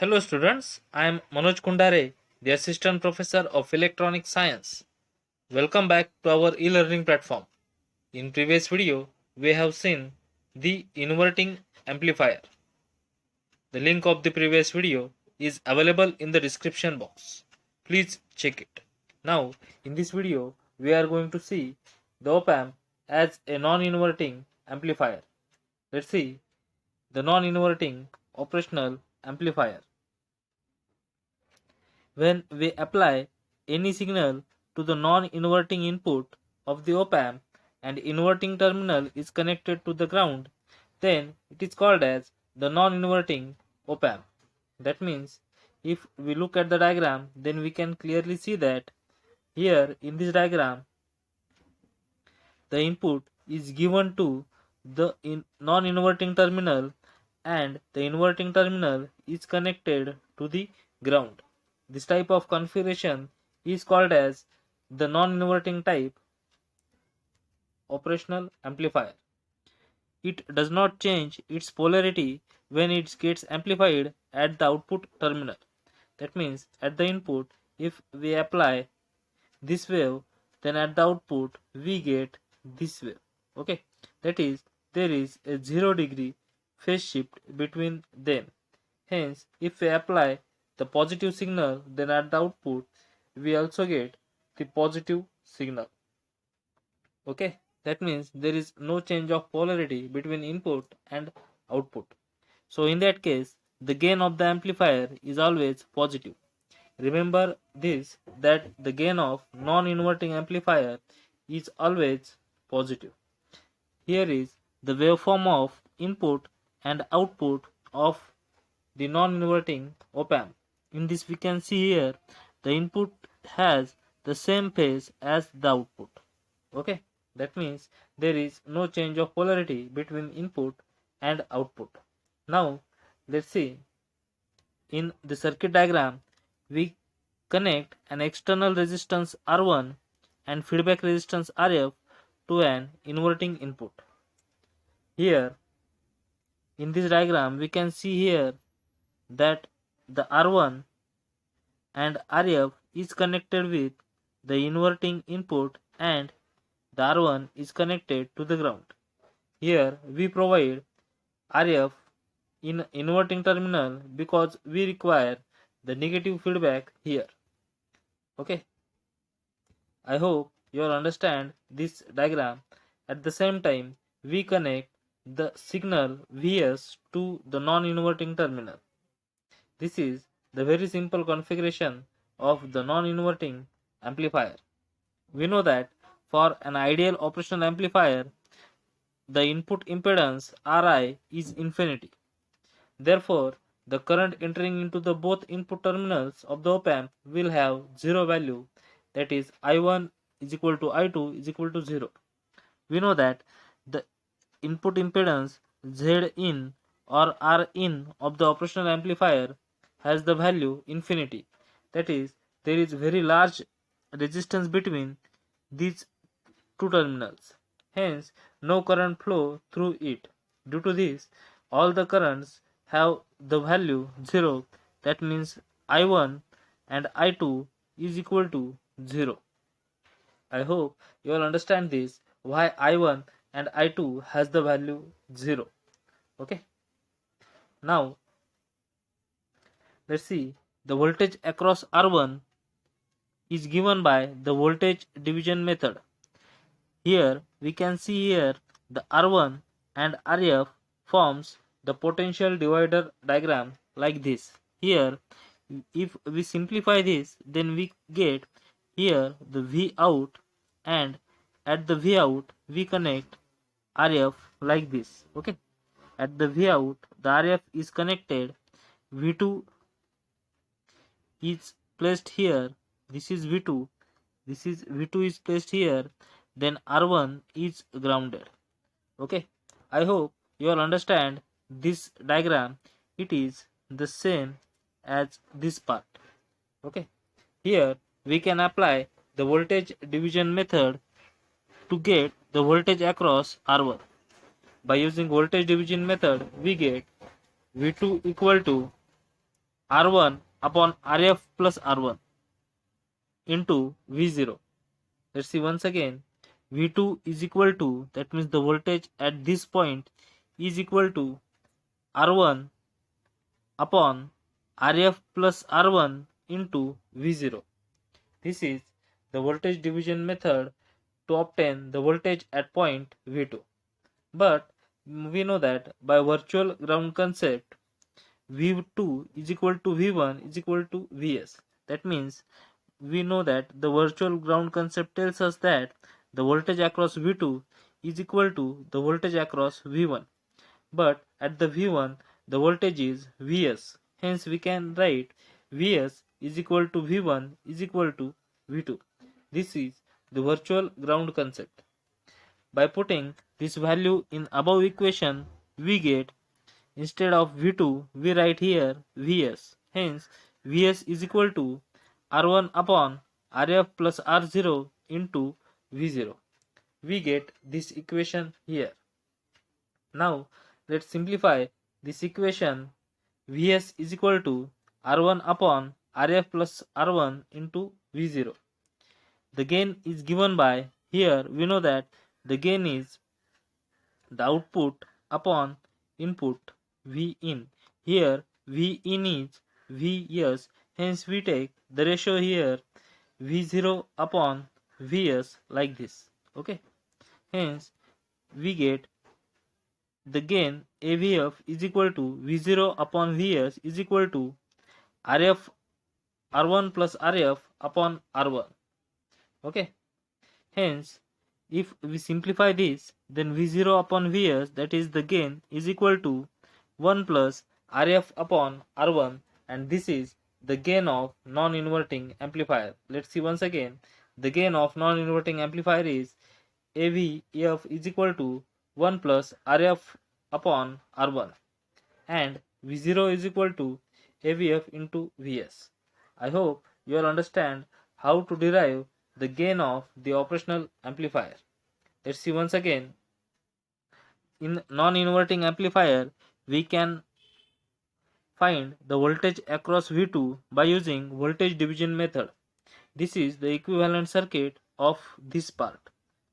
Hello students, I am Manoj Kundare, the Assistant Professor of Electronic Science. Welcome back to our e-learning platform. In previous video, we have seen the inverting amplifier. The link of the previous video is available in the description box. Please check it. Now, in this video, we are going to see the op-amp as a non-inverting amplifier. Let's see the non-inverting operational amplifier. When we apply any signal to the non-inverting input of the op-amp and inverting terminal is connected to the ground, then it is called as the non-inverting op-amp. That means if we look at the diagram, then we can clearly see that here in this diagram the input is given to the non-inverting terminal and the inverting terminal is connected to the ground. This type of configuration is called as the non-inverting type operational amplifier. It does not change its polarity when it gets amplified at the output terminal. That means at the input, if we apply this wave, then at the output we get this wave. Okay, that is, there is a 0 degree phase shift between them. Hence, if we apply the positive signal, then at the output we also get the positive signal. Okay, that means there is no change of polarity between input and output. So in that case, the gain of the amplifier is always positive. Remember this, that the gain of non-inverting amplifier is always positive. Here is the waveform of input and output of the non-inverting op-amp. In this we can see here the input has the same phase as the output. Okay, that means there is no change of polarity between input and output. Now let's see, in the circuit diagram we connect an external resistance R1 and feedback resistance RF to an inverting input. Here in this diagram we can see here that the R1 and RF is connected with the inverting input and the R1 is connected to the ground. Here we provide RF in inverting terminal because we require the negative feedback here. Okay, I hope you all understand this diagram. At the same time, we connect the signal Vs to the non-inverting terminal. This is the very simple configuration of the non-inverting amplifier. We know that for an ideal operational amplifier, the input impedance Ri is infinity. Therefore, the current entering into the both input terminals of the op-amp will have zero value, that is I1 is equal to I2 is equal to 0. We know that the input impedance Zin or Rin of the operational amplifier has the value infinity. That is, there is very large resistance between these two terminals. Hence, no current flow through it. Due to this, all the currents have the value 0. That means I1 and I2 is equal to 0. I hope you all understand this, why I1 and I2 has the value 0. Okay. Now, let's see, the voltage across R1 is given by the voltage division method. Here we can see here the R1 and RF forms the potential divider diagram like this. Here if we simplify this, then we get here the V out, and at the V out we connect RF like this. Okay, at the V out the RF is connected, V2 is placed here, this is V2, this is V2 is placed here, then R1 is grounded. Okay, I hope you all understand this diagram. It is the same as this part. Okay, here we can apply the voltage division method to get the voltage across R1. By using voltage division method we get V2 equal to R1 upon Rf plus R1 into V0. Let's see once again. V2 is equal to, that means the voltage at this point is equal to R1 upon Rf plus R1 into V0. This is the voltage division method to obtain the voltage at point V2. But we know that by virtual ground concept, V2 is equal to V1 is equal to Vs. That means we know that the virtual ground concept tells us that the voltage across V2 is equal to the voltage across V1. But at the V1, the voltage is Vs. Hence we can write Vs is equal to V1 is equal to V2. This is the virtual ground concept. By putting this value in above equation, we get, instead of V2, we write here Vs. Hence, Vs is equal to R1 upon Rf plus R0 into V0. We get this equation here. Now, let's simplify this equation. Vs is equal to R1 upon Rf plus R1 into V0. The gain is given by, here we know that the gain is the output upon input V in. Here V in is Vs, hence we take the ratio here V0 upon Vs like this. Okay, hence we get the gain AVF is equal to V0 upon Vs is equal to Rf R1 plus Rf upon R1. Okay, hence if we simplify this, then V0 upon Vs, that is the gain, is equal to 1 plus Rf upon R1, and this is the gain of non-inverting amplifier. Let's see once again. The gain of non-inverting amplifier is AVF is equal to 1 plus Rf upon R1, and V0 is equal to AVF into Vs. I hope you all understand how to derive the gain of the operational amplifier. Let's see once again. In non-inverting amplifier, we can find the voltage across V2 by using voltage division method. This is the equivalent circuit of this part.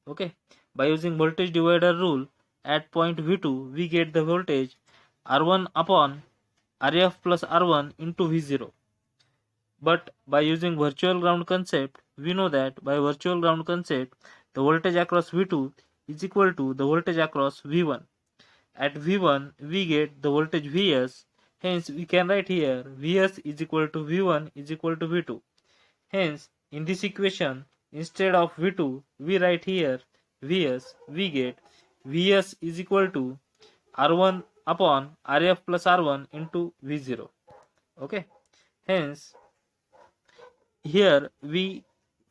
Okay, by using voltage divider rule at point V2, we get the voltage R1 upon Rf plus R1 into V0. But by using virtual ground concept, we know that by virtual ground concept, the voltage across V2 is equal to the voltage across V1. At V1, we get the voltage Vs. Hence, we can write here Vs is equal to V1 is equal to V2. Hence, in this equation, instead of V2, we write here Vs. We get Vs is equal to R1 upon Rf plus R1 into V0. Okay. Hence, here we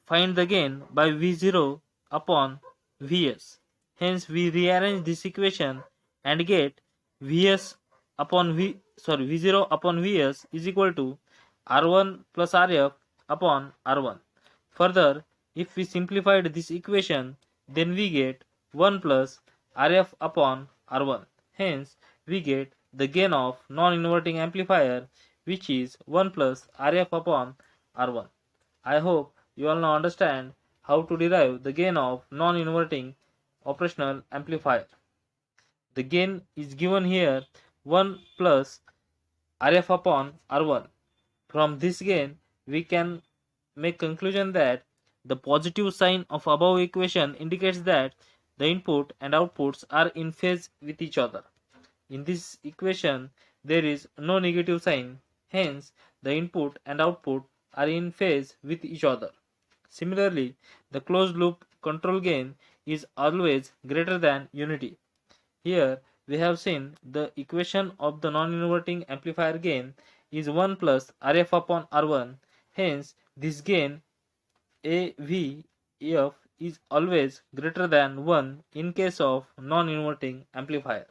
find the gain by V0 upon Vs. Hence we rearrange this equation and get Vs upon V0 upon Vs is equal to R1 plus Rf upon R1. Further, if we simplified this equation, then we get 1 plus Rf upon R1. Hence we get the gain of non-inverting amplifier, which is 1 plus Rf upon R1. I hope you all now understand how to derive the gain of non-inverting operational amplifier. The gain is given here 1 plus Rf upon R1. From this gain, we can make conclusion that the positive sign of above equation indicates that the input and outputs are in phase with each other. In this equation, there is no negative sign, hence the input and output are in phase with each other. Similarly, the closed loop control gain is always greater than unity. Here we have seen the equation of the non-inverting amplifier gain is 1 plus Rf upon R1. Hence, this gain AVF is always greater than 1 in case of non-inverting amplifier.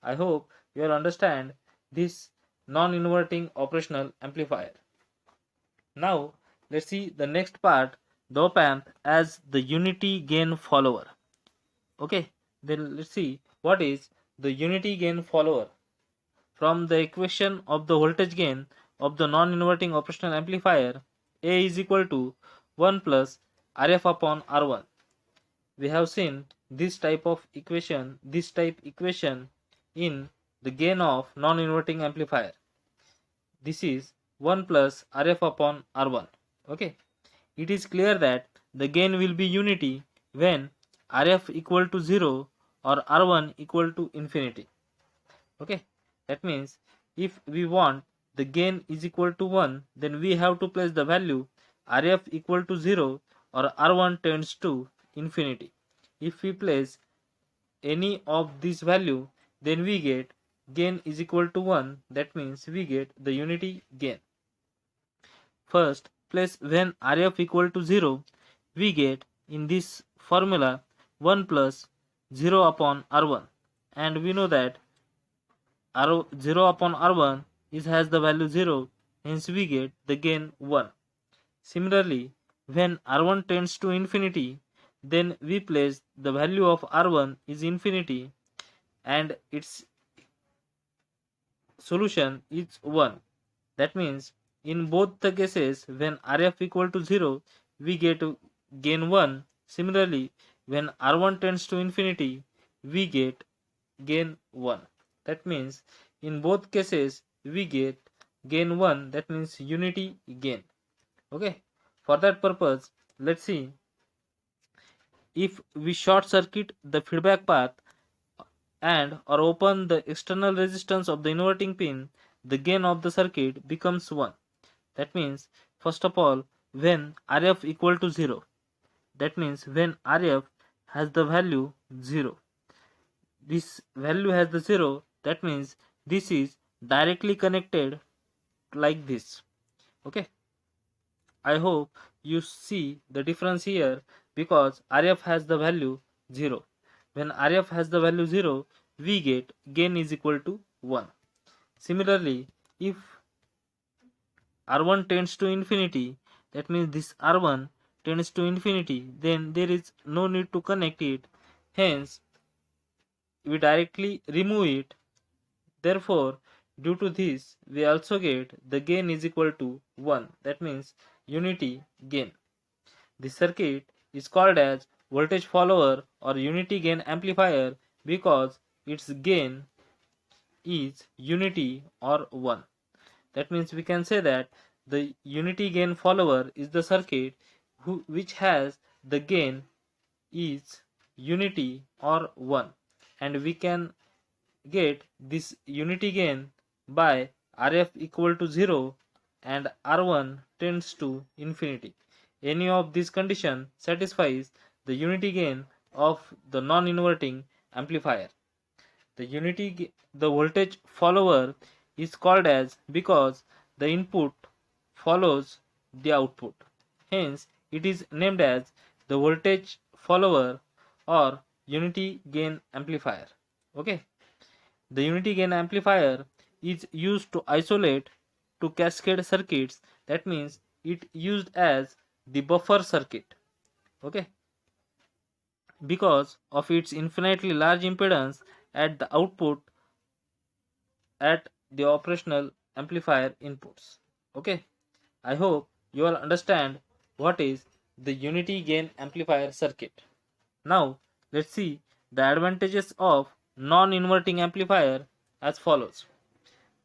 I hope you all understand this non-inverting operational amplifier. Now, let's see the next part, the op amp as the unity gain follower. Okay, then let's see what is the unity gain follower. From the equation of the voltage gain of the non-inverting operational amplifier, A is equal to 1 plus Rf upon R1. We have seen this type equation in the gain of non-inverting amplifier. This is 1 plus Rf upon R1. Okay. It is clear that the gain will be unity when Rf equal to 0 or R1 equal to infinity. Okay. That means if we want the gain is equal to 1, then we have to place the value Rf equal to 0 or R1 tends to infinity. If we place any of this value, then we get gain is equal to 1. That means we get the unity gain. First, place when Rf equal to 0, we get in this formula 1 plus 0 upon R1, and we know that 0 upon R1 has the value 0, hence we get the gain 1. Similarly, when R1 tends to infinity, then we place the value of R1 is infinity and its solution is 1. That means in both the cases when Rf equal to 0, we get gain 1. Similarly, when R1 tends to infinity, we get gain 1. That means in both cases we get gain 1. That means unity gain. Okay. For that purpose, let's see, if we short circuit the feedback path and or open the external resistance of the inverting pin, the gain of the circuit becomes 1. That means first of all, when Rf equal to 0, that means when Rf has the value 0, this value has the 0, that means this is directly connected like this. Okay, I hope you see the difference here, because Rf has the value 0. When Rf has the value 0, we get gain is equal to 1. Similarly, if R1 tends to infinity, that means this R1 tends to infinity, then there is no need to connect it, hence we directly remove it. Therefore, due to this, we also get the gain is equal to 1. That means unity gain. This circuit is called as voltage follower or unity gain amplifier because its gain is unity or 1. That means we can say that the unity gain follower is the circuit which has the gain is unity or 1, and we can get this unity gain by Rf equal to 0 and R1 tends to infinity. Any of these condition satisfies the unity gain of the non-inverting amplifier. The voltage follower is called as because the input follows the output. Hence, it is named as the voltage follower or unity gain amplifier. Okay. The unity gain amplifier is used to isolate to cascade circuits. That means it used as the buffer circuit. Okay. Because of its infinitely large impedance at the output at the operational amplifier inputs. Okay, I hope you all understand what is the unity gain amplifier circuit. Now let's see the advantages of non-inverting amplifier as follows.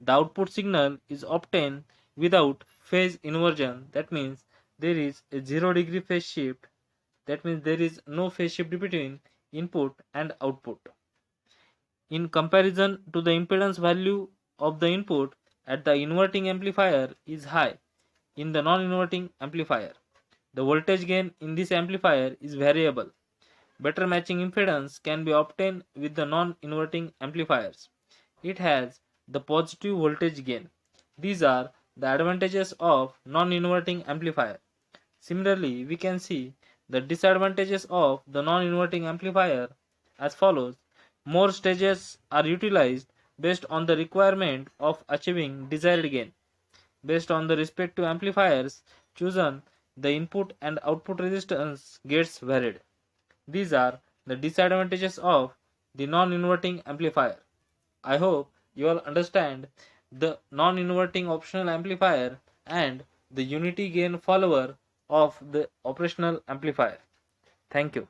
The output signal is obtained without phase inversion. That means there is a 0 degree phase shift. That means there is no phase shift between input and output. In comparison to the impedance value of the input at the inverting amplifier is high in the non-inverting amplifier. The voltage gain in this amplifier is variable. Better matching impedance can be obtained with the non-inverting amplifiers. It has the positive voltage gain. These are the advantages of non-inverting amplifier. Similarly, we can see the disadvantages of the non-inverting amplifier as follows. More stages are utilized based on the requirement of achieving desired gain. Based on the respective amplifiers chosen, the input and output resistance gets varied. These are the disadvantages of the non-inverting amplifier. I hope you all understand the non-inverting optional amplifier, and the unity gain follower of the operational amplifier. Thank you.